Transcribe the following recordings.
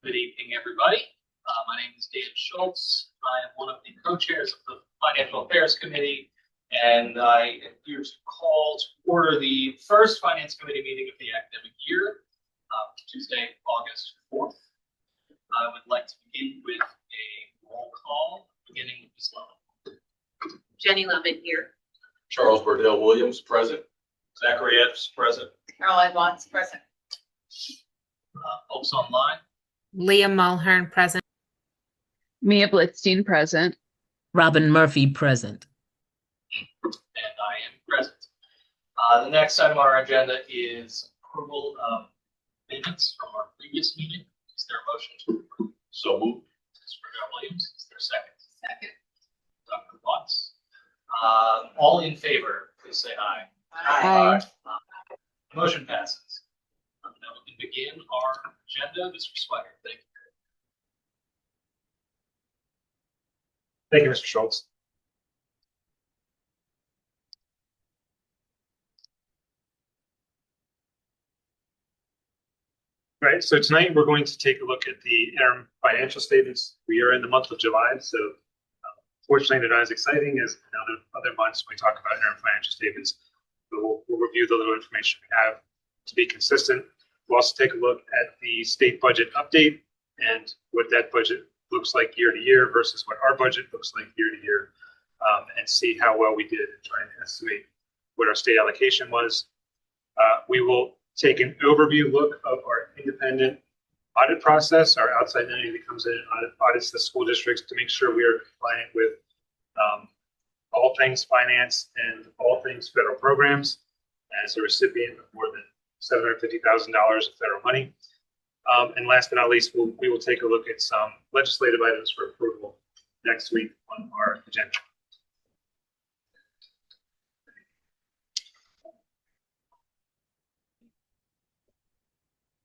Good evening, everybody. My name is Dan Schultz. I am one of the co-chairs of the Financial Affairs Committee, and I am here to call to order the first Finance Committee meeting of the academic year, Tuesday, August 4th. I would like to begin with a roll call, beginning with Ms. Lemon. Jenny Lemon here. Charles Burdell Williams, present. Zachary Epps, present. Caroline Watts, present. Folks online. Leah Mulhern, present. Mia Blitzstein, present. Robin Murphy, present. And I am present. The next item on our agenda is approval of minutes from our previous meeting. Is there a motion to approve? So moved. Ms. Burdell Williams, is there a second? Second. Dr. Watts. All in favor, please say aye. Aye. Motion passes. Now we can begin our agenda. Mr. Swire, thank you. Thank you, Mr. Schultz. All right, so tonight we're going to take a look at the interim financial statements. We are in the month of July, so fortunately they're not as exciting as in other months when we talk about interim financial statements. But we'll review the little information we have to be consistent. We'll also take a look at the state budget update and what that budget looks like year to year versus what our budget looks like year to year, and see how well we did in trying to estimate what our state allocation was. We will take an overview look of our independent audit process, our outside entity that comes in and audits the school districts to make sure we are compliant with all things finance and all things federal programs as a recipient of more than $750,000 of federal money. And last but not least, we will take a look at some legislative items for approval next week on our agenda.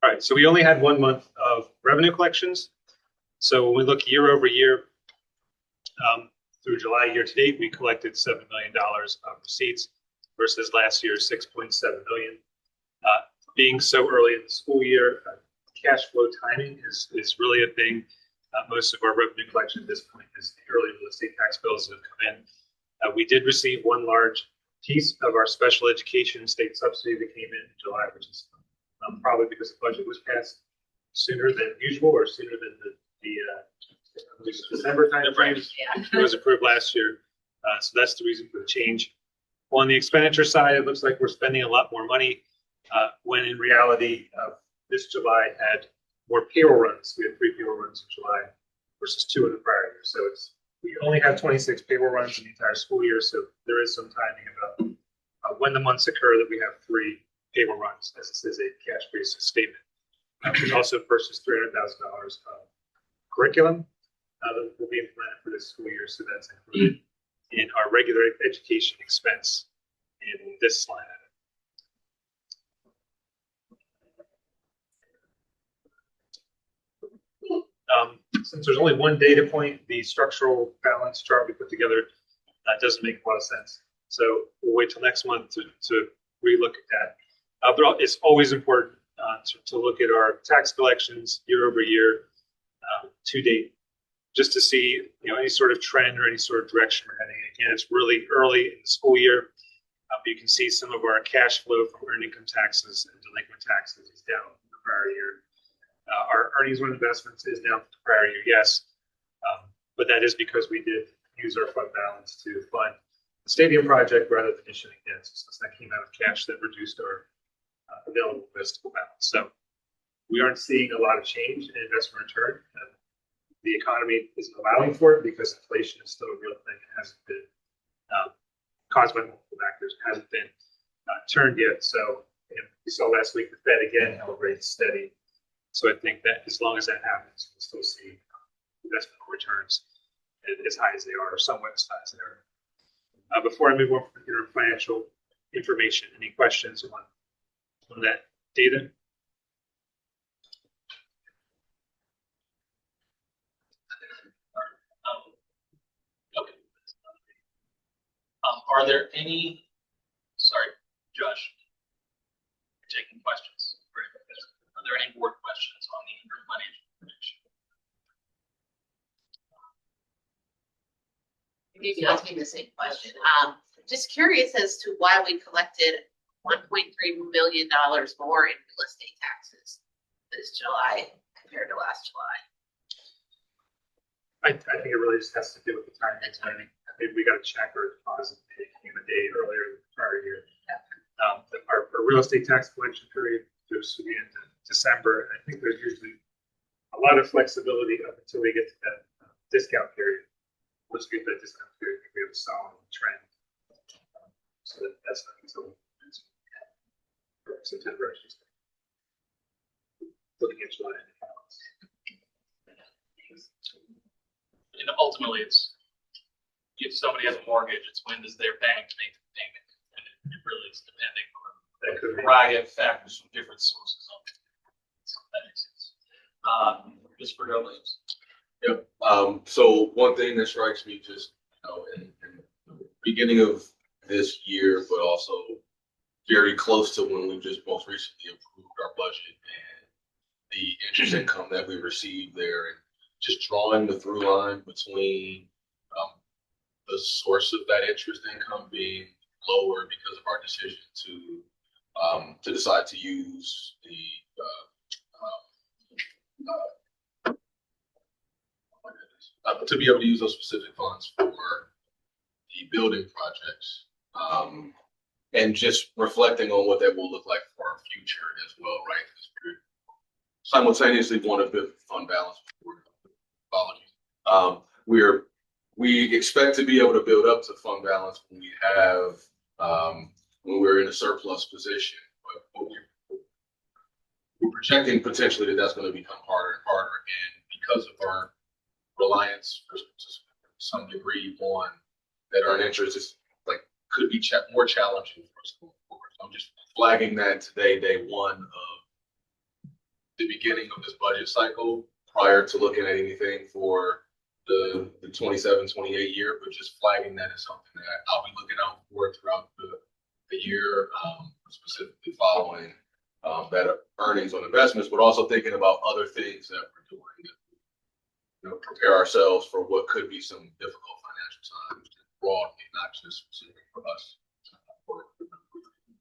All right, so we only had 1 month of revenue collections. So when we look year over year, through July year to date, we collected $7 million of receipts versus last year's $6.7 million. Being so early in the school year, cash flow timing is really a thing. Most of our revenue collection at this point is the early real estate tax bills that have come in. We did receive one large piece of our special education state subsidy that came in July, which is probably because the budget was passed sooner than usual or sooner than the December time frame. Yeah. It was approved last year. So that's the reason for the change. On the expenditure side, it looks like we're spending a lot more money when in reality, this July had more payroll runs. We had 3 payroll runs in July versus 2 in the prior year. So we only have 26 payroll runs in the entire school year. So there is some timing about when the months occur that we have 3 payroll runs, as this is a cash-based statement. We also purchased $300,000 of curriculum that will be implemented for this school year. So that's included in our regular education expense in this line item. Since there's only one data point, the structural balance chart we put together doesn't make a lot of sense. So we'll wait till next month to relook at that. But it's always important to look at our tax collections year over year to date, just to see any sort of trend or any sort of direction we're heading. Again, it's really early in the school year. But you can see some of our cash flow from earned income taxes and delinquent taxes is down from the prior year. Our earnings on investments is down from the prior year, yes. But that is because we did use our fund balance to fund the stadium project rather than issuing debt. Since that came out of cash, that reduced our available investable balance. So we aren't seeing a lot of change in investment return. The economy isn't allowing for it because inflation is still a real thing. It hasn't been caused by multiple factors. It hasn't been turned yet. So we saw last week the Fed again held rates steady. So I think that as long as that happens, we'll still see investment returns as high as they are, or somewhat as high as they are. Before I move on from your financial information, any questions on that data? Okay. Are there any, sorry, Josh, you're taking questions. Are there any board questions on the financial prediction? Maybe you asked me the same question. Just curious as to why we collected $1.3 million more in real estate taxes this July compared to last July. I think it really just has to do with the timing. Maybe we got a check or a deposit that came a day earlier than the prior year. Our real estate tax collection period goes to the end of December. I think there's usually a lot of flexibility up until we get to that discount period. Once we get that discount period, we have a solid trend. So that's not until September. Looking at July. And ultimately, it's if somebody has a mortgage, it's when does their bank make the payment? And it really is depending on That could a be. variety of factors from different sources. So that makes sense. Mr. Williams. Yep. So one thing that strikes me just, in the beginning of this year, but also very close to when we just most recently approved our budget and the interest income that we received there, and just drawing the through line between the source of that interest income being lower because of our decision to decide to use to be able to use those specific funds for the building projects, and just reflecting on what that will look like for our future as well, right? Because we're simultaneously want to build fund balance. We expect to be able to build up to fund balance when we have when we're in a surplus position, but we're projecting potentially that that's going to become harder and harder, and because of our reliance to some degree on that earned interest is could be more challenging for us going forward. So I'm just flagging that today, day one of the beginning of this budget cycle, prior to looking at anything for the 27, 28 year, but just flagging that as something that I'll be looking out for throughout the year, specifically following that earnings on investments, but also thinking about other things that we're doing to prepare ourselves for what could be some difficult financial times broadly, not just specific for us.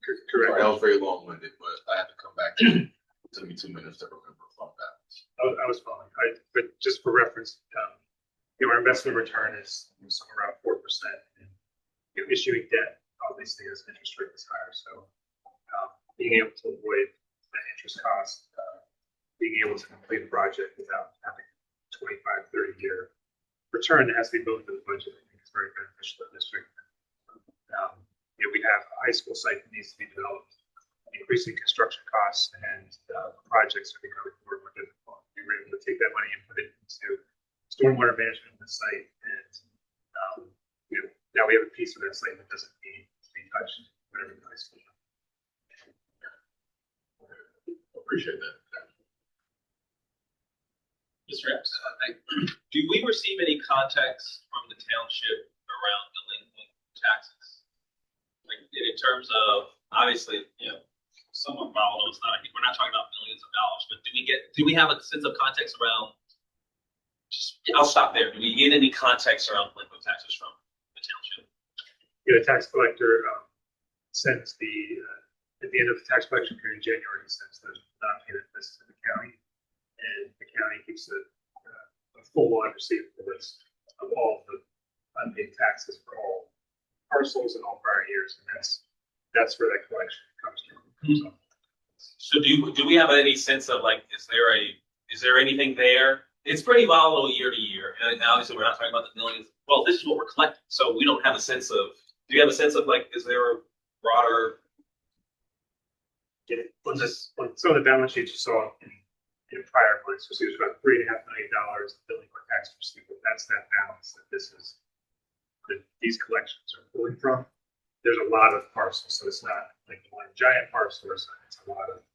Correct. Sorry, that was very long-winded, but I have to come back to it. It took me 2 minutes to remember fund balance. I was following. But just for reference, our investment return is somewhere around 4%. And issuing debt obviously as interest rate is higher. So being able to avoid that interest cost, being able to complete a project without having 25, 30-year return that has to be built into the budget, I think is very beneficial to the district. We have a high school site that needs to be developed, increasing construction costs, and projects are becoming more and more difficult. We were able to take that money and put it into stormwater management of the site, and now we have a piece of that site that doesn't need to be touched whenever the high school. Appreciate that. Mr. Epps. Do we receive any context from the township around delinquent taxes? Like in terms of, obviously, somewhat volatile, it's not, we're not talking about millions of dollars, but do we have a sense of context around, I'll stop there. Do we get any context around delinquent taxes from the township? The tax collector sends at the end of the tax collection period in January, he sends the non-payment list to the county, and the county keeps a full receivable list of all the unpaid taxes for all parcels and all prior years, and that's where that collection comes from. So do we have any sense of is there anything there? It's pretty volatile year to year, and obviously we're not talking about the millions. Well, this is what we're collecting, so we don't have a sense of. Do you have a sense of is there a broader? On some of the balance sheets you saw in prior months, so there's about $3.5 million delinquent tax receivable. That's that balance that these collections are pulling from. There's a lot of parcels, so it's not like one giant parcel or something. It's a lot of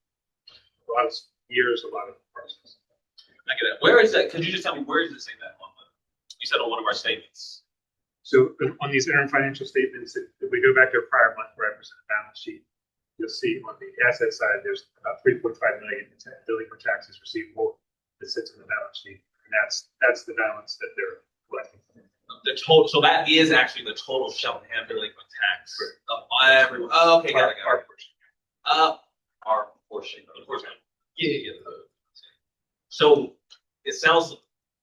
years, a lot of parcels. I get it. Where is that? Could you just tell me where does it say that on you said on one of our statements? So on these interim financial statements, if we go back to a prior month where I present a balance sheet, you'll see on the asset side, there's about 3.5 million in delinquent taxes receivable that sits on the balance sheet. And that's the balance that they're collecting. The total, so that is actually the total Cheltenham delinquent tax of everyone. Oh, okay, got it, got it. Our portion. Of course. Yeah. So it sounds,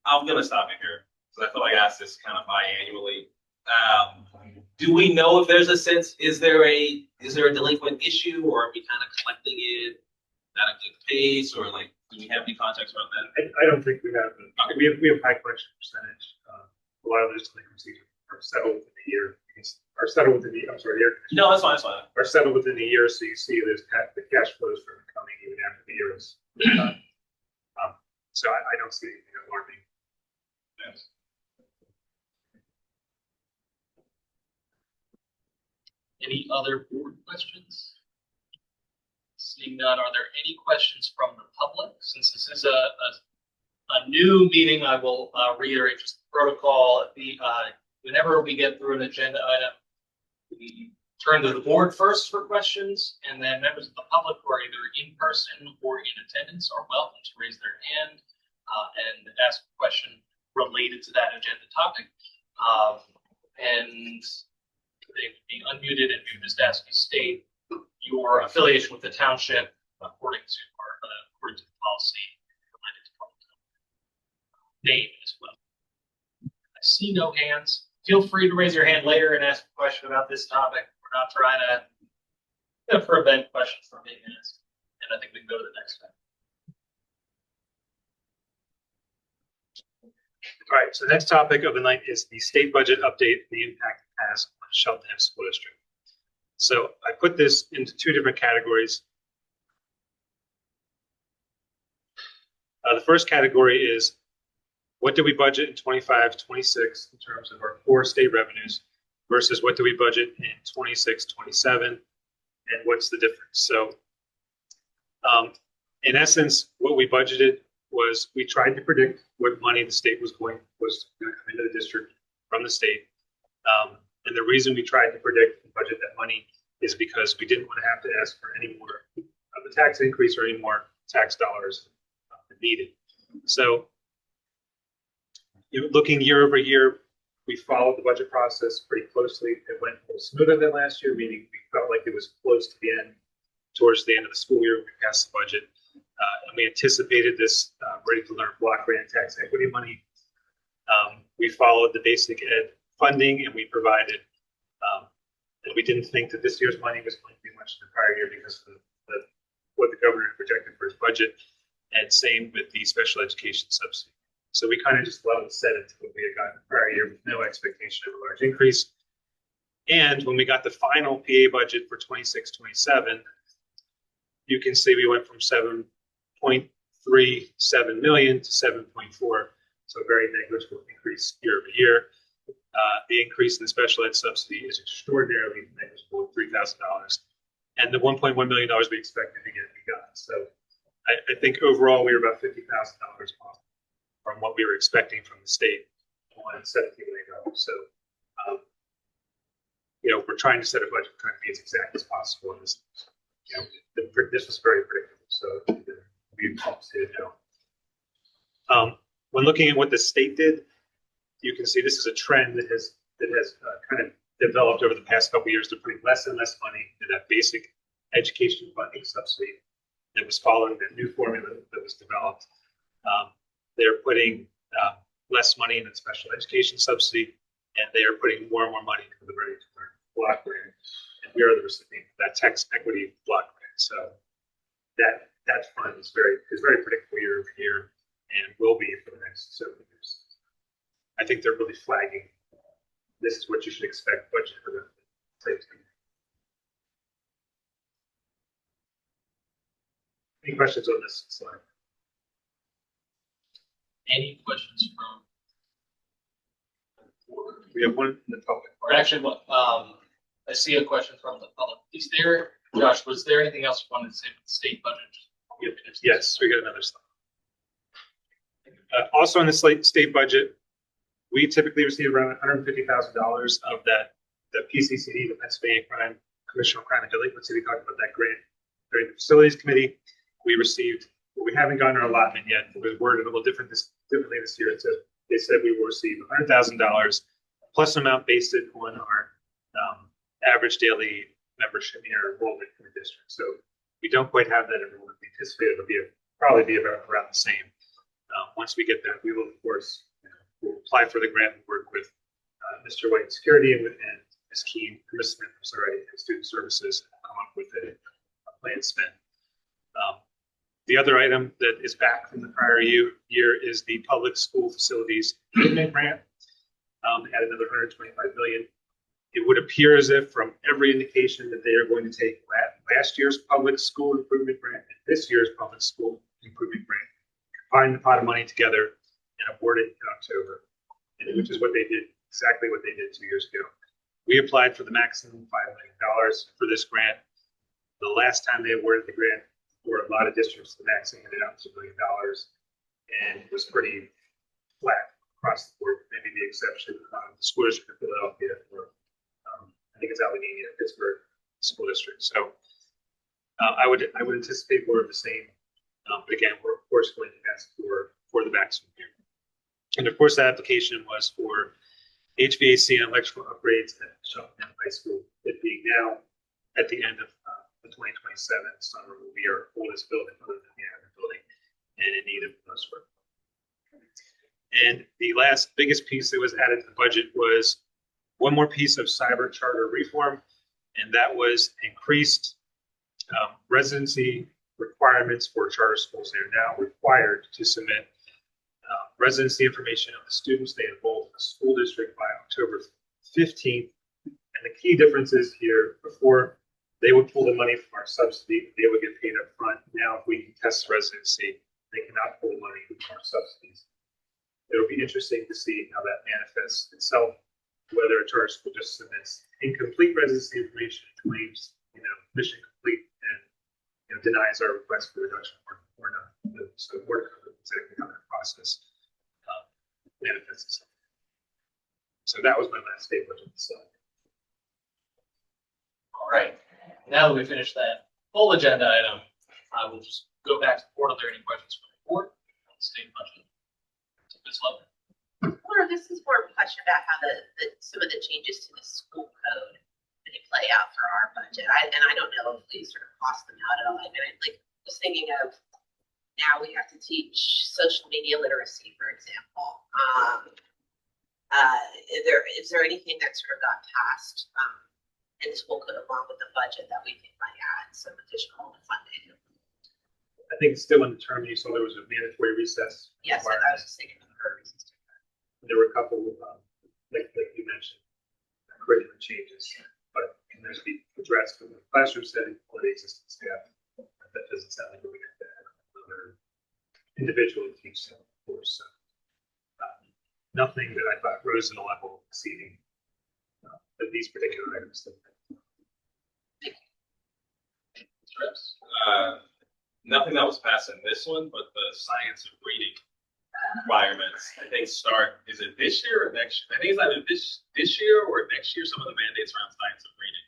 I'm gonna stop you here, because I feel like I ask this kind of biannually. Do we know if there's a sense, is there a delinquent issue, or are we kind of collecting it at a good pace, or like, do we have any context around that? I don't think we have, we have high collection percentage. A lot of those delinquencies are settled within a year. Are settled within the, I'm sorry, No, that's fine, that's fine. are settled within a year, so you see there's the cash flows from coming even after the year is done. So I don't see anything alarming. Yes. Any other board questions? Seeing none, are there any questions from the public? Since this is a new meeting, I will reiterate just the protocol. Whenever we get through an agenda item, we turn to the board first for questions, and then members of the public who are either in person or in attendance are welcome to raise their hand and ask a question related to that agenda topic. And they would be unmuted, and we would just ask you state your affiliation with the township according to the policy related to public name as well. I see no hands. Feel free to raise your hand later and ask a question about this topic. We're not trying to prevent questions from being asked. And I think we can go to the next one. All right, so the next topic of the night is the state budget update and the impact it has on Cheltenham School District. So I put this into two different categories. The first category is what do we budget in 25-26 in terms of our core state revenues versus what do we budget in 26-27, and what's the difference? So in essence, what we budgeted was we tried to predict what money the state was going to come into the district from the state. And the reason we tried to predict and budget that money is because we didn't want to have to ask for any more of a tax increase or any more tax dollars needed. So looking year over year, we followed the budget process pretty closely. It went a little smoother than last year, meaning we felt like it was close to the end, towards the end of the school year, we passed the budget. And we anticipated this Ready to Learn block grant tax equity money. We followed the basic ed funding, and we provided, and we didn't think that this year's money was going to be much in the prior year because of what the governor projected for his budget, and same with the special education subsidy. So we kind of just level set it to what we had gotten the prior year with no expectation of a large increase. And when we got the final PA budget for 26-27, you can see we went from 7.37 million to 7.4, so a very negligible increase year over year. The increase in the special ed subsidy is extraordinarily negligible, $3,000, and the $1.1 million we expected to get, we got. So I think overall we were about $50,000 off from what we were expecting from the state on $17 million. So we're trying to set a budget, trying to be as exact as possible. And this, this was very predictable, so we compensated now. When looking at what the state did, you can see this is a trend that has kind of developed over the past couple of years. They're putting less and less money into that basic education funding subsidy that was following the new formula that was developed. They're putting less money in the special education subsidy, and they are putting more and more money into the Ready to Learn block grant. And we are the recipient of that tax equity block grant. So that fund is very predictable year over year, and will be for the next several years. I think they're really flagging this is what you should expect budget for the state. Any questions on this slide? Any questions from? We have one in the public. Or actually, I see a question from the public. Is there, Josh, was there anything else you wanted to say with the state budget? Yes, we got another slide. Also on the state budget, we typically receive around $150,000 of that, the PCCD, the Pennsylvania Commission on Crime and Delinquency. We talked about that grant during the facilities committee. We received, well, we haven't gotten our allotment yet. It was worded a little differently this year. They said we will receive $100,000 plus amount based it on our average daily membership or enrollment in the district. So we don't quite have that enrollment. We anticipate it'll probably be around the same. Once we get that, we will, of course, we'll apply for the grant and work with Mr. White in Security and Ms. Keene, Ms. Smith, I'm sorry, in Student Services, and come up with a plan spend. The other item that is back from the prior year is the public school facilities improvement grant at another $125 million. It would appear as if from every indication that they are going to take last year's public school improvement grant and this year's public school improvement grant, combine the pot of money together and award it in October, which is what they did, exactly what they did 2 years ago. We applied for the maximum $5 million for this grant. The last time they awarded the grant, for a lot of districts, the maximum ended up to $1 million, and it was pretty flat across the board, maybe the exception of the school district of Philadelphia, or I think it's Allegheny or Pittsburgh school district. So I would anticipate more of the same, but again, we're of course going to ask for the maximum here. And of course, that application was for HVAC and electrical upgrades at Cheltenham High School. It being now at the end of the 2027 summer will be our oldest building other than the Abbott building and in need of most work. And the last biggest piece that was added to the budget was one more piece of cyber charter reform, and that was increased residency requirements for charter schools. They are now required to submit residency information of the students they enroll in the school district by October 15th. And the key difference is here, before they would pull the money from our subsidy, they would get paid up front. Now, if we can test residency, they cannot pull money from our subsidies. It'll be interesting to see how that manifests itself, whether a charter school just submits incomplete residency information and claims, mission complete, and denies our request for reduction or not. So we're exactly how that process manifests itself. So that was my last statement on the slide. All right. Now that we finished that full agenda item, I will just go back to the board. Are there any questions from the board on the state budget? Ms. Lover. Laura, this is more of a question about how some of the changes to the school code they play out for our budget. I don't know if we sort of cost them out at all. I mean, was thinking of now we have to teach social media literacy, for example. Is there anything that sort of got passed in the school code along with the budget that we think might add some additional funding? I think it's still undetermined. So there was a mandatory recess. Yes, I was just thinking of her. There were a couple of, like you mentioned, curriculum changes, but can those be addressed from the classroom setting for the existing staff? That doesn't sound like we're going to have another individual to teach them, of course. So, nothing that I thought rose in a level exceeding these particular items. Nothing that was passed in this one, but the science of reading requirements, I think is it this year or next year? I think it's either this year or next year, some of the mandates around science of reading.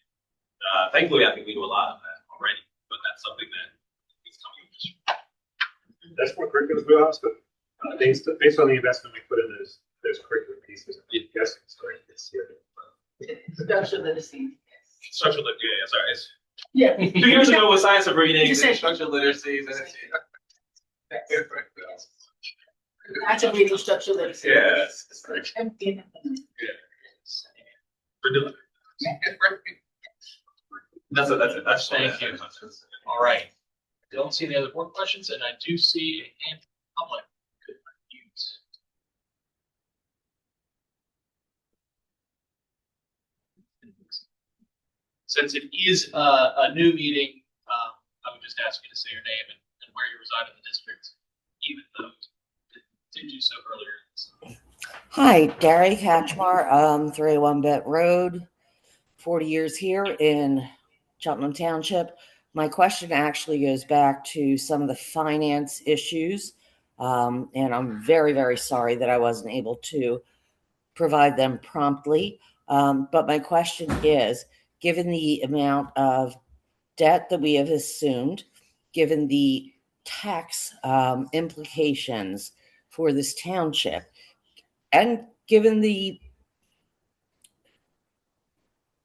Thankfully, I think we do a lot of that already, but that's something that is coming this year. That's more curriculum wheelhouse, but based on the investment we put in those curriculum pieces, I'm guessing starting this year. Social literacy. Structural literacy, yeah, sorry. Yeah. 2 years ago with science of reading, You said- structural literacies, and That's a reading structure literacy. yes. That's it. That's Thank you. All right. Don't see any other board questions, and I do see a hand from the public. Good news. Since it is a new meeting, I would just ask you to say your name and where you reside in the district, even though you did do so earlier. Hi, Gary Hatchmar, 301 Bett Road, 40 years here in Cheltenham Township. My question actually goes back to some of the finance issues, and I'm very, very sorry that I wasn't able to provide them promptly. But my question is, given the amount of debt that we have assumed, given the tax implications for this township, and given the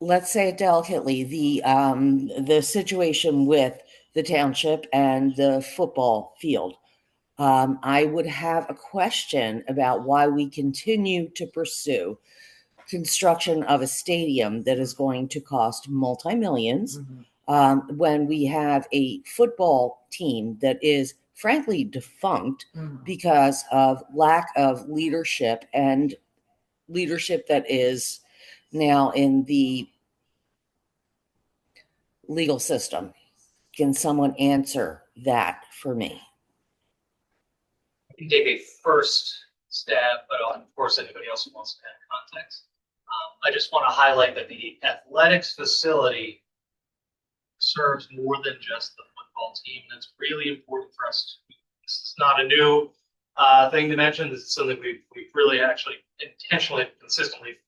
let's say it delicately, the situation with the township and the football field. I would have a question about why we continue to pursue construction of a stadium that is going to cost multi-millions when we have a football team that is frankly defunct because of lack of leadership and leadership that is now in the legal system. Can someone answer that for me? I can take a first stab, but of course, anybody else who wants to add context. I just want to highlight that the athletics facility serves more than just the football team. That's really important for us. This is not a new thing to mention. This is something we've really actually intentionally, consistently,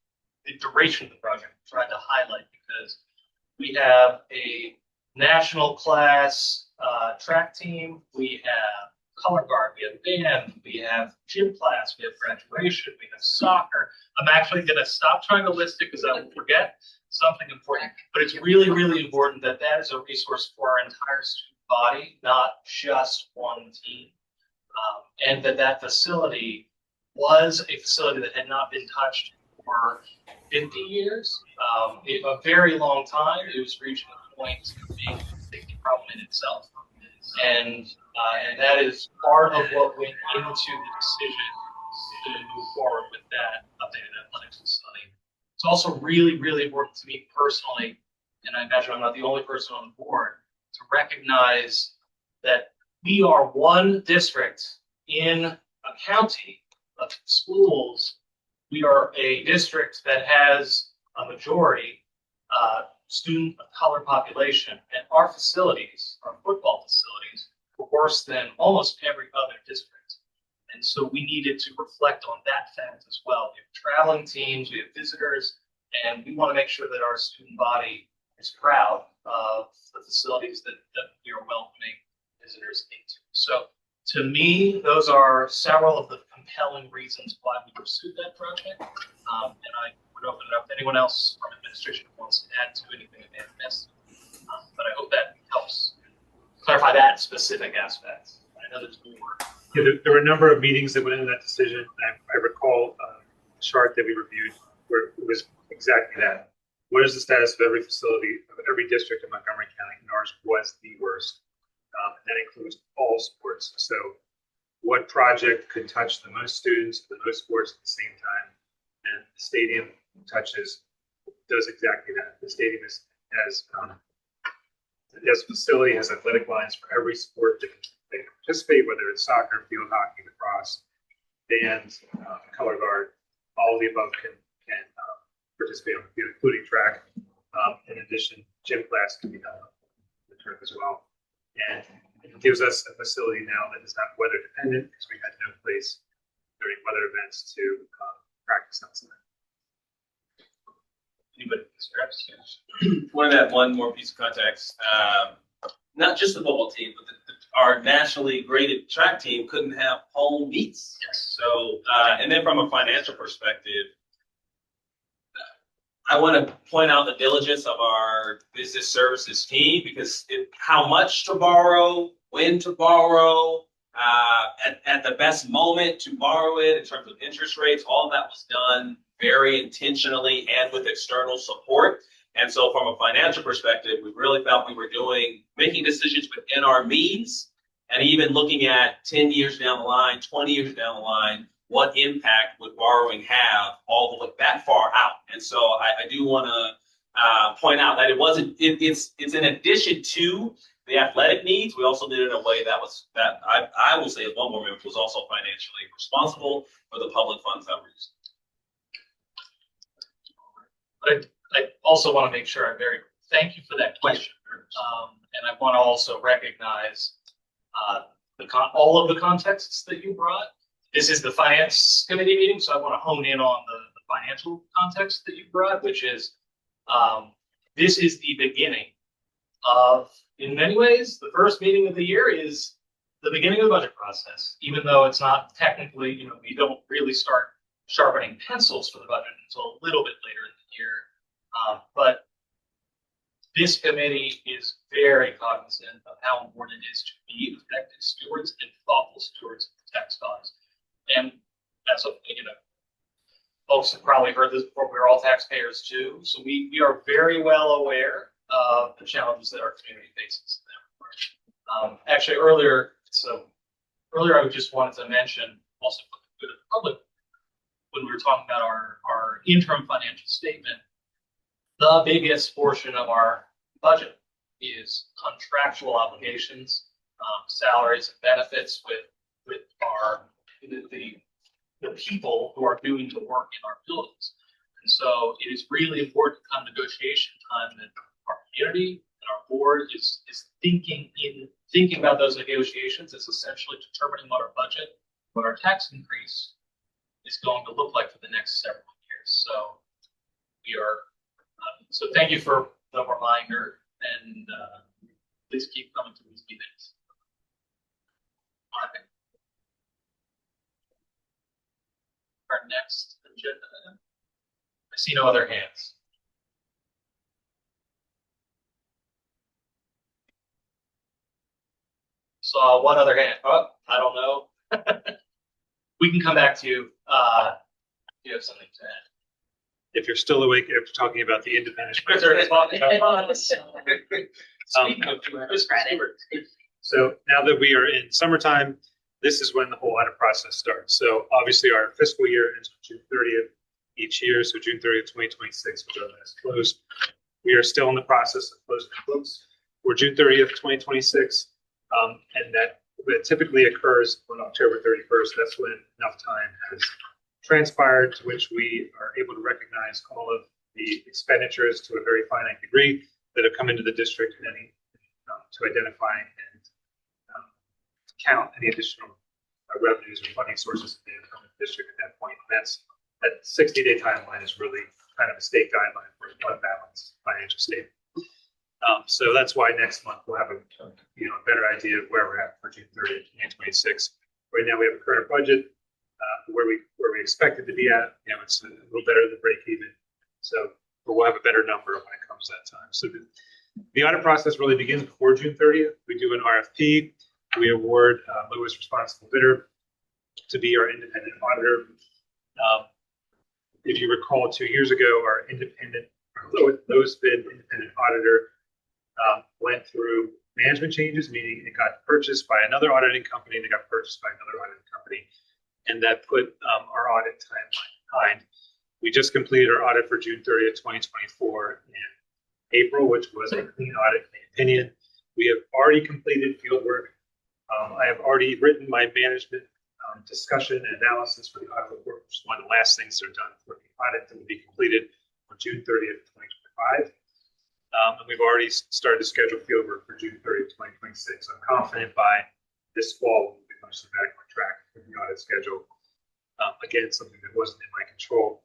the duration of the project, tried to highlight, because we have a national class track team, we have color guard, we have band, we have gym class, we have graduation, we have soccer. I'm actually going to stop trying to list it because I will forget something important. But it's really, really important that that is a resource for our entire student body, not just one team. And that facility was a facility that had not been touched for 50 years, a very long time. It was reaching a point of being a safety problem in itself. And that is part of what went into the decision to move forward with that updated athletics facility. It's also really, really important to me personally, and I imagine I'm not the only person on the board, to recognize that we are one district in a county of schools. We are a district that has a majority student of color population, and our facilities, our football facilities, were worse than almost every other district. And so we needed to reflect on that fact as well. We have traveling teams, we have visitors, and we want to make sure that our student body is proud of the facilities that we are welcoming visitors into. So to me, those are several of the compelling reasons why we pursued that project. And I would open it up to anyone else from administration who wants to add to anything that they have missed. But I hope that helps clarify that specific aspect. I know there's more. Yeah, there were a number of meetings that went into that decision. I recall a chart that we reviewed where it was exactly that. What is the status of every facility of every district in Montgomery County? And ours was the worst. And that includes all sports. So what project could touch the most students, the most sports at the same time? And the stadium does exactly that. The stadium has facility, has athletic lines for every sport that they can participate, whether it's soccer, field hockey, lacrosse, band, color guard, all of the above can participate on the field, including track. In addition, gym class can be done on the turf as well. And it gives us a facility now that is not weather dependent, because we had no place during weather events to practice outside. Anybody? Want to add one more piece of context. Not just the football team, but our nationally graded track team couldn't have home meets. Yes. So, and then from a financial perspective, I want to point out the diligence of our business services team, because how much to borrow, when to borrow, at the best moment to borrow it in terms of interest rates, all of that was done very intentionally and with external support. And so from a financial perspective, we really felt we were making decisions within our means, and even looking at 10 years down the line, 20 years down the line, what impact would borrowing have all the way that far out. And so I do want to point out that it's in addition to the athletic needs, we also did it in a way that I will say as one board member was also financially responsible for the public funds that were used. I also want to make sure thank you for that question. And I want to also recognize all of the contexts that you brought. This is the finance committee meeting, so I want to hone in on the financial context that you brought, which is this is the beginning of, in many ways, the first meeting of the year is the beginning of the budget process, even though it's not technically, we don't really start sharpening pencils for the budget until a little bit later in the year. But this committee is very cognizant of how important it is to be effective stewards and thoughtful stewards of the tax dollars. And that's what, folks have probably heard this before. We're all taxpayers too. So we are very well aware of the challenges that our community faces. Actually, earlier, I just wanted to mention also for the good of the public, when we were talking about our interim financial statement, the biggest portion of our budget is contractual obligations, salaries and benefits with the people who are doing the work in our buildings. And so it is really important come negotiation time that our community and our board is thinking about those negotiations. It's essentially determining what our budget, what our tax increase is going to look like for the next several years. So we are, so thank you for the reminder, and please keep coming to these meetings. Our next agenda item. I see no other hands. Saw one other hand. Oh, I don't know. We can come back to you. If you have something to add. If you're still awake after talking about the independent. So now that we are in summertime, this is when the whole audit process starts. So obviously our fiscal year ends on June 30th each year. So June 30th, 2026 was our last close. We are still in the process of closing the books for June 30th, 2026. And that typically occurs on October 31st. That's when enough time has transpired to which we are able to recognize all of the expenditures to a very finite degree that have come into the district, and to identify and count any additional revenues or funding sources that have come to the district at that point. And that 60-day timeline is really kind of a state guideline for a balanced financial statement. So that's why next month we'll have a better idea of where we're at for June 30th, 2026. Right now we have a current budget where we expect it to be at. It's a little better than break even. So we'll have a better number when it comes to that time. So the audit process really begins before June 30th. We do an RFP. We award lowest responsible bidder to be our independent auditor. If you recall, 2 years ago, our lowest bid independent auditor went through management changes, meaning it got purchased by another auditing company, and it got purchased by another auditing company, and that put our audit timeline behind. We just completed our audit for June 30th, 2024 in April, which was a clean audit opinion. We have already completed field work. I have already written my management discussion and analysis for the audit report, which is one of the last things that are done for the audit that will be completed on June 30th, 2025. And we've already started to schedule field work for June 30th, 2026. I'm confident by this fall we'll be much back on track with the audit schedule. Again, something that wasn't in my control.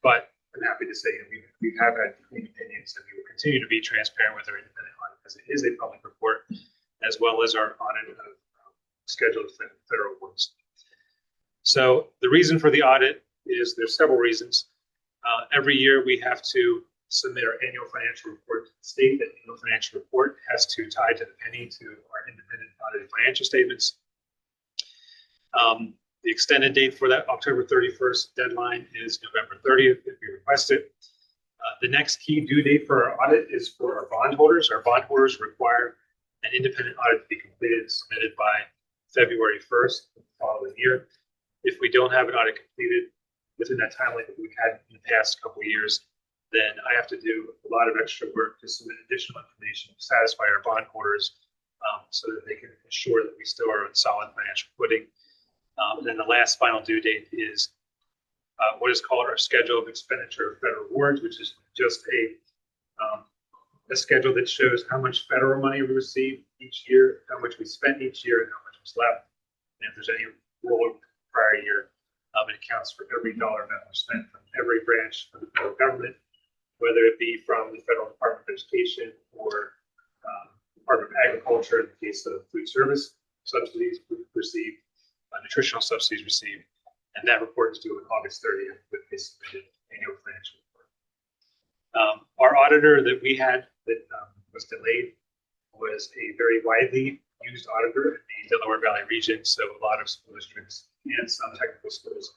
But I'm happy to say we have had clean opinions, and we will continue to be transparent with our independent audit because it is a public report, as well as our audit of scheduled federal awards. So the reason for the audit is there's several reasons. Every year we have to submit our annual financial report to the state. That annual financial report has to tie to the penny to our independent audited financial statements. The extended date for that October 31st deadline is November 30th if you request it. The next key due date for our audit is for our bondholders. Our bondholders require an independent audit to be completed and submitted by February 1st of the following year. If we don't have an audit completed within that timeline that we've had in the past couple of years, then I have to do a lot of extra work to submit additional information to satisfy our bondholders so that they can ensure that we still are on solid financial footing. And then the last final due date is what is called our schedule of expenditure of federal awards, which is just a schedule that shows how much federal money we received each year, how much we spent each year, and how much was left. And if there's any rollover prior year, it accounts for every dollar amount we spent from every branch of the federal government, whether it be from the Federal Department of Education or Department of Agriculture in the case of food service subsidies received, nutritional subsidies received, and that report is due on August 30th with the submitted annual financial report. Our auditor that we had that was delayed was a very widely used auditor in the Delaware Valley region. So a lot of school districts and some technical schools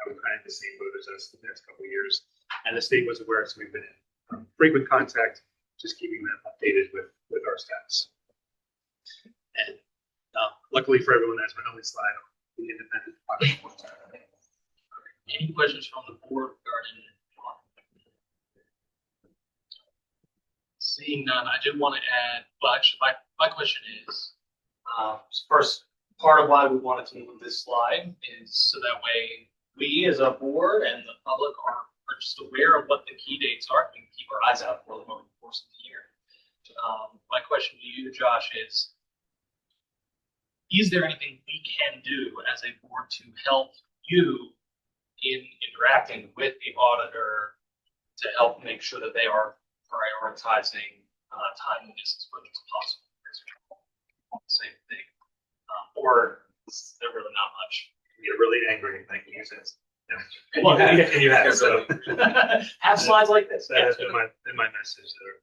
have kind of the same boat as us the next couple of years. And the state was aware, so we've been in frequent contact, just keeping them updated with our status. And luckily for everyone, that's my only slide on the independent audit. Any questions from the board regarding? Seeing none, I did want to add, well, actually, my question is, first, part of why we wanted to move this slide is so that way we as a board and the public are just aware of what the key dates are and keep our eyes out for them over the course of the year. My question to you, Josh, is there anything we can do as a board to help you in interacting with the auditor to help make sure that they are prioritizing timeliness as much as possible? Same thing. Or is there really not much? You get really angry and thinking sense. And Well, you have, so have slides like this. that has been my message there.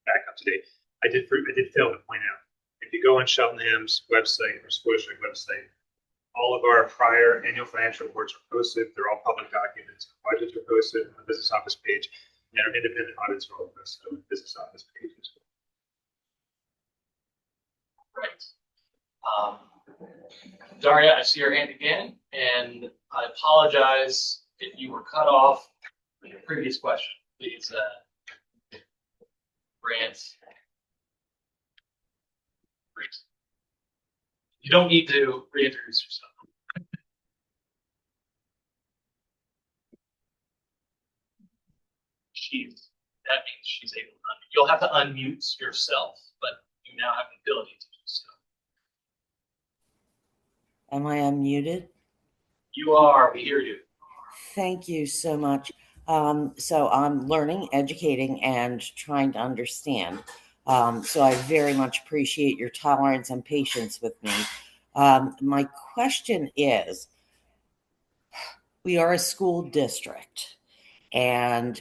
Back up to date. I did fail to point out, if you go on Cheltenham's website or school district website, all of our prior annual financial reports are posted. They're all public documents. Budgets are posted on the business office page, and our independent audits are all posted on the business office page as well. Right. Daria, I see your hand again, and I apologize if you were cut off in your previous question. Please, Grant. You don't need to reintroduce yourself. That means she's able to unmute. You'll have to unmute yourself, but you now have the ability to do so. Am I unmuted? You are, we hear you. Thank you so much. So I'm learning, educating, and trying to understand. So I very much appreciate your tolerance and patience with me. My question is, we are a school district, and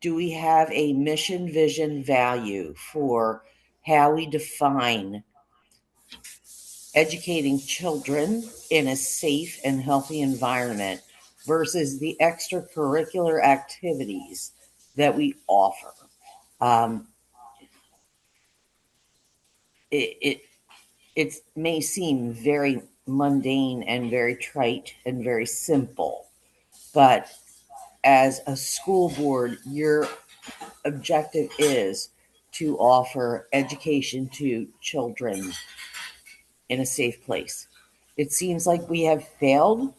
do we have a mission, vision, value for how we define educating children in a safe and healthy environment versus the extracurricular activities that we offer? It may seem very mundane and very trite and very simple, but as a school board, your objective is to offer education to children in a safe place. It seems like we have failed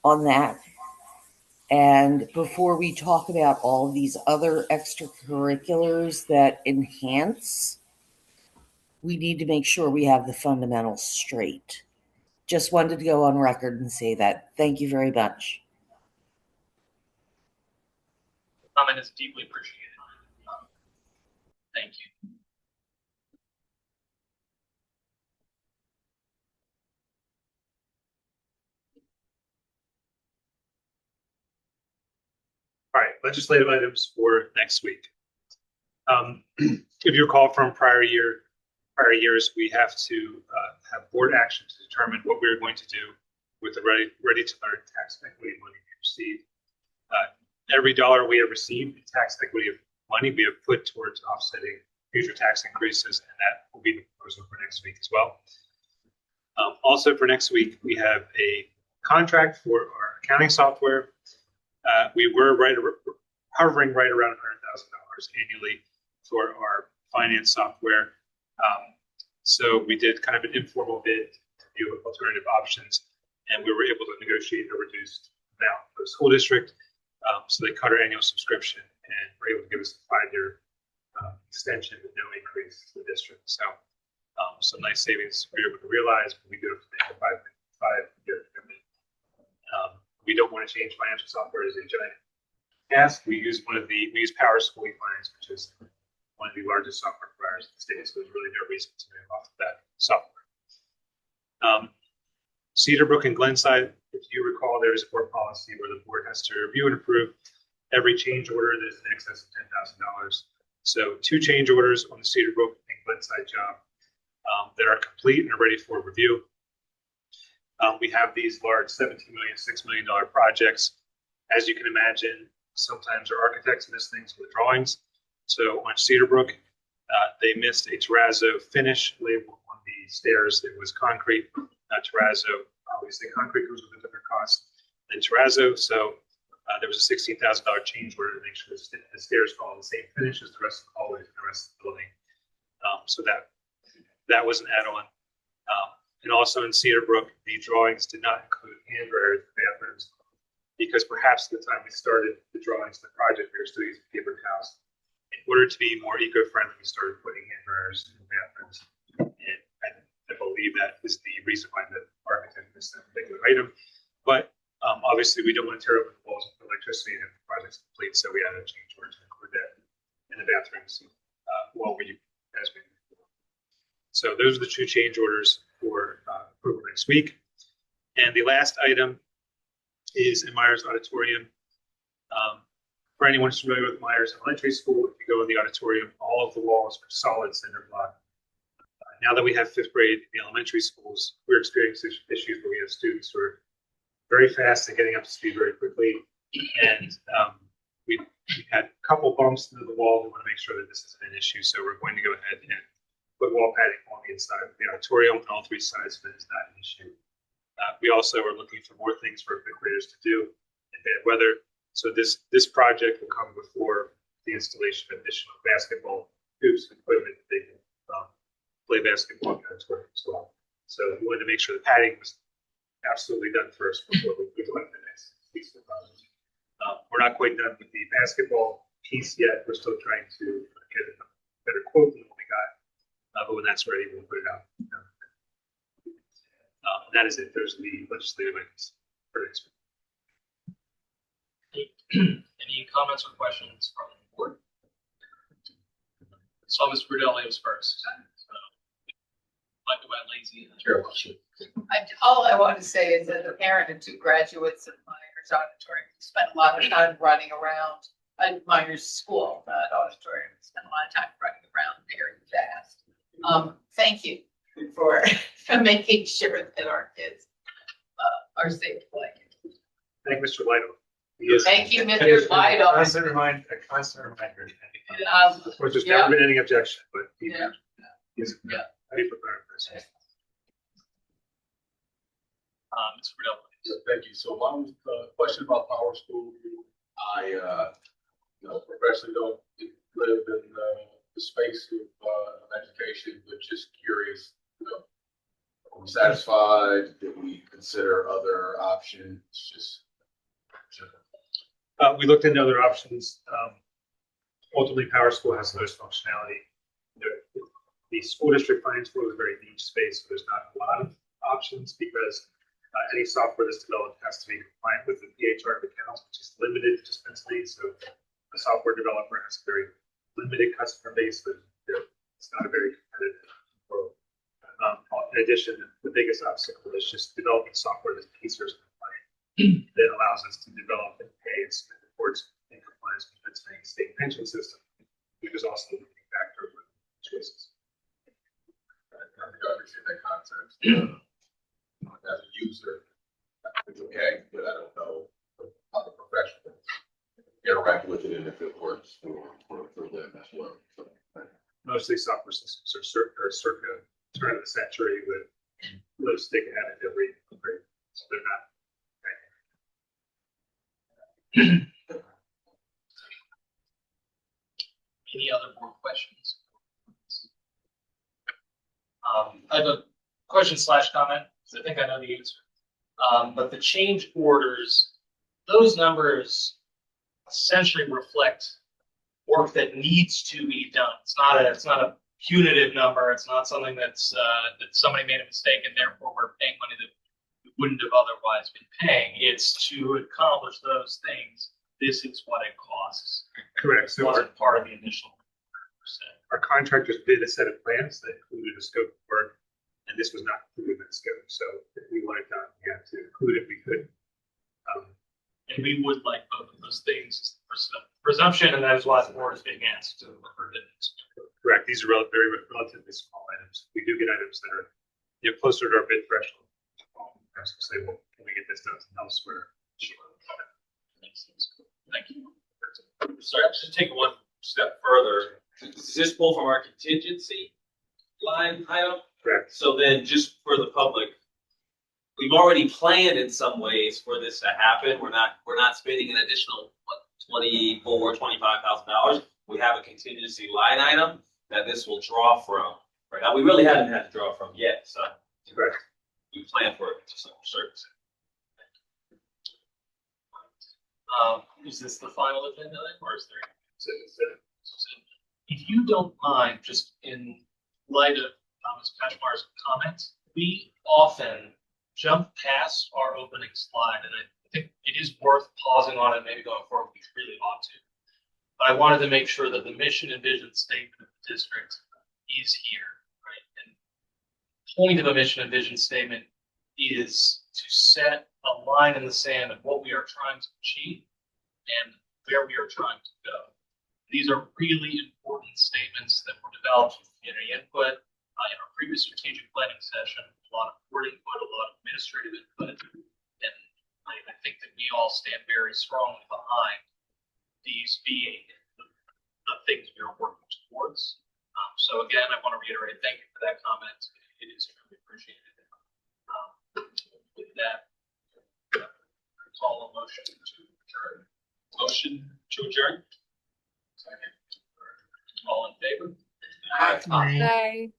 on that. And before we talk about all these other extracurriculars that enhance, we need to make sure we have the fundamentals straight. Just wanted to go on record and say that. Thank you very much. Comment is deeply appreciated. Thank you. All right, legislative items for next week. If you recall from prior years, we have to have board action to determine what we're going to do with the ready to learn tax equity money we receive. Every dollar we have received in tax equity money, we have put towards offsetting future tax increases, and that will be the proposal for next week as well. Also for next week, we have a contract for our accounting software. We were hovering right around $100,000 annually for our finance software. So we did kind of an informal bid to deal with alternative options, and we were able to negotiate a reduced amount for the school district. So they cut our annual subscription and were able to give us a 5-year extension with no increase to the district. So some nice savings we were able to realize, but we do have to make a 5-year commitment. We don't want to change financial software as a giant task. We use Power School Finance, which is one of the largest software providers in the state. So there's really no reason to move off of that software. Cedar Brook and Glenside, if you recall, there is a board policy where the board has to review and approve every change order that is in excess of $10,000. So 2 change orders on the Cedar Brook and Glenside job that are complete and are ready for review. We have these large $17 million, $6 million projects. As you can imagine, sometimes our architects miss things with drawings. So on Cedar Brook, they missed a terrazzo finish label on the stairs. It was concrete, not terrazzo. Obviously, concrete goes with a different cost than terrazzo. So there was a $16,000 change order to make sure the stairs follow the same finish as the rest of the hallways and the rest of the building. So that was an add-on. And also in Cedar Brook, the drawings did not include hand dryers in bathrooms because perhaps at the time we started the drawings, the project, we were still using paper towels. In order to be more eco-friendly, we started putting hand dryers in the bathrooms. And I believe that is the reason why the architect missed that particular item. But obviously, we don't want to tear open the walls of electricity and the project's complete, so we had a change order to include that in the bathrooms as we move forward. So those are the 2 change orders for approval next week. And the last item is in Myers Auditorium. For anyone who's familiar with Myers Elementary School, if you go in the auditorium, all of the walls are solid cinder block. Now that we have 5th grade in the elementary schools, we're experiencing issues where we have students who are very fast and getting up to speed very quickly. And we had a couple bumps into the wall. We want to make sure that this isn't an issue. So we're going to go ahead and put wall padding on the inside of the auditorium, and all 3 sides of it is not an issue. We also are looking for more things for 5th graders to do in bad weather. So this project will come before the installation of additional basketball hoops and equipment that they can play basketball in the auditorium as well. So we wanted to make sure the padding was absolutely done first before we go into the next piece of the project. We're not quite done with the basketball piece yet. We're still trying to get a better quote than what we got. But when that's ready, we'll put it out. That is it. Those are the legislative items for next week. Any comments or questions from the board? So Ms. Rudelli was first. Like about lazy. All I want to say is that the parent of 2 graduates of Myers Auditorium spent a lot of time running around Myers School, not auditorium, spent a lot of time running around very fast. Thank you for making sure that our kids are safe playing. Thank Mr. Lytle. Thank you, Mr. Lytle. A constant reminder. Of course, there's Yeah. never been any objection, but he's Yeah. ready for better person. Ms. Rudelli. Yeah, thank you. So my question about Power School, I professionally don't live in the space of education, but just curious, are we satisfied? Did we consider other options? Just We looked into other options. Ultimately, Power School has the most functionality. The school district finance floor is a very niche space, so there's not a lot of options because any software that's developed has to be compliant with the PHR accounts, which is limited to Pennsylvania. So a software developer has a very limited customer base, but it's not a very competitive world. In addition, the biggest obstacle is just developing software that's PCERS compliant that allows us to develop and pay and submit reports in compliance with Pennsylvania state pension system, which is also a limiting factor with choices. I understand that concept. As a user, it's okay, but I don't know how the professionals interact with it and if it works for them as well. So, Most of these software systems are circa turn of the century with low stick added every upgrade. So they're not. Any other board questions? I have a question / comment, because I think I know the answer. But the change orders, those numbers essentially reflect work that needs to be done. It's not a punitive number. It's not something that's that somebody made a mistake and therefore we're paying money that we wouldn't have otherwise been paying. It's to accomplish those things. This is what it costs. Correct. It So wasn't part of the initial percent. our contractors bid a set of plans that included a scope of work, and this was not included in that scope. So if we wanted to, we had to include it, we could. And we would like both of those things, presumption, and that is why the board is being asked to approve it. Correct. These are very relatively small items. We do get items that are closer to our bid threshold. So say, well, can we get this done elsewhere? Sure. Makes sense. Thank you. So just take one step further. Does this pull from our contingency line item? Correct. So then just for the public, we've already planned in some ways for this to happen. We're not spending an additional $25,000. We have a contingency line item that this will draw from. Right now, we really haven't had to draw from yet, so Correct. we plan for it to some certain extent. Is this the final agenda item, or is there? If you don't mind, just in light of Thomas Kachmar's comments, we often jump past our opening slide, and I think it is worth pausing on it, maybe going forward, we really ought to. But I wanted to make sure that the mission and vision statement of the district is here, right? And the point of a mission and vision statement is to set a line in the sand of what we are trying to achieve and where we are trying to go. These are really important statements that were developed with community input in our previous strategic planning session. A lot of board input, a lot of administrative input, and I think that we all stand very strongly behind these being the things we are working towards. So again, I want to reiterate, thank you for that comment. It is truly appreciated. With that, I call a motion to adjourn. Motion to adjourn? Second. All in favor? Aye.